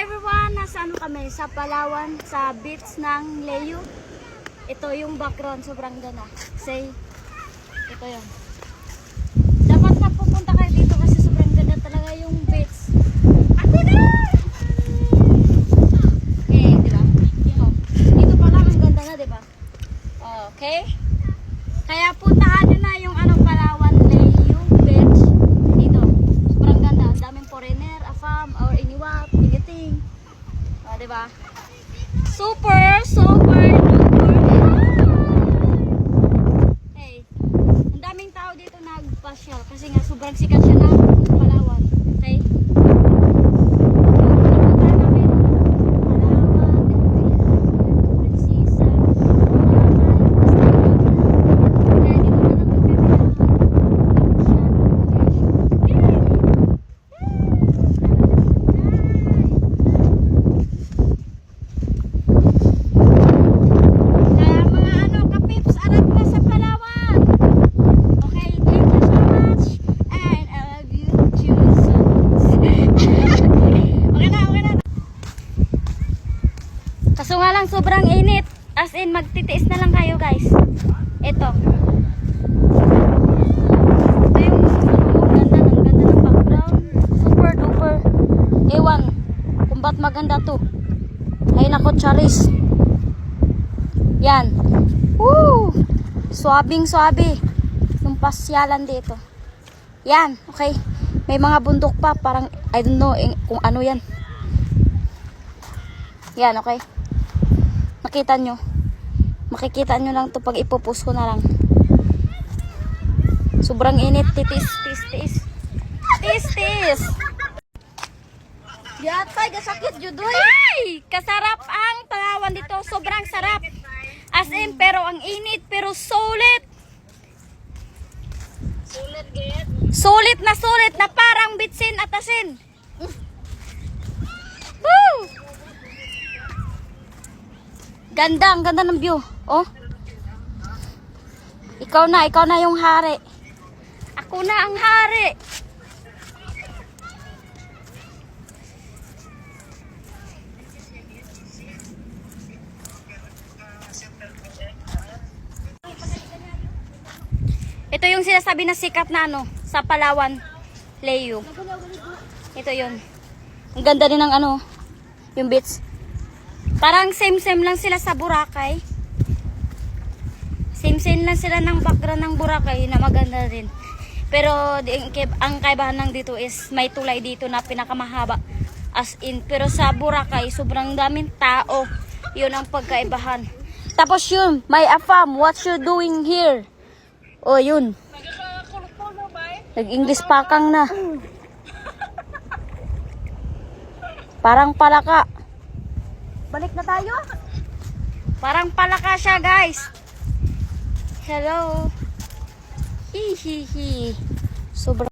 Hi everyone! Nasaan kami? Sa Palawan, sa beach ng Leyo. Ito yung background, sobrang ganda. Say, ito yun. Dapat na pupunta kayo dito kasi sobrang ganda talaga yung beach. Ako na! Okay, diba? Dito pa lang ang ganda na, diba? Okay? Kaya puntahan nyo na yung Palawan Leyo beach. Dito. Sobrang ganda. Ang daming foreigner, afam, or iniwap, anything. Diba? Super duper. Hey, ang daming tao dito nagpasyal kasi nga sobrang sikat siya na Palawan. Okay? Kaso nga lang sobrang init. As in magtitiis na lang kayo guys. Ito. Ito yung ganda ng background. Super duper. Ewan kung ba't maganda to. Ay nako charis. Yan. Woo! Swabing swabe. Yung pasyalan dito. Yan. Okay. May mga bundok pa. Parang I don't know kung ano yan. Yan okay. Makita nyo. Makikita nyo lang to pag ipopost ko na lang. Sobrang init. Titis. Yatay, gasakit judoy. Ay! Kasarap ang Palawan dito. Sobrang sarap. As in, pero ang init. Pero sulit. Sulit na parang bitsin at asin. Woo! Ganda, ang ganda ng view. Oh. Ikaw na yung hari. Ako na ang hari. Ito yung sinasabi na sikat na sa Palawan, Leyo. Ito yun. Ang ganda din ng yung beach. Parang same lang sila sa Boracay. Same lang sila ng background ng Boracay na maganda rin. Pero ang kaibahan lang dito is may tulay dito na pinakamahaba. As in, pero sa Boracay sobrang daming tao. Yun ang pagkaibahan. Tapos yun, may afam, what you doing here? Oh, yun. Nag-English pakang na. Parang palaka. Balik na tayo. Parang palaka siya, guys. Hello. Hihihi. Sobrang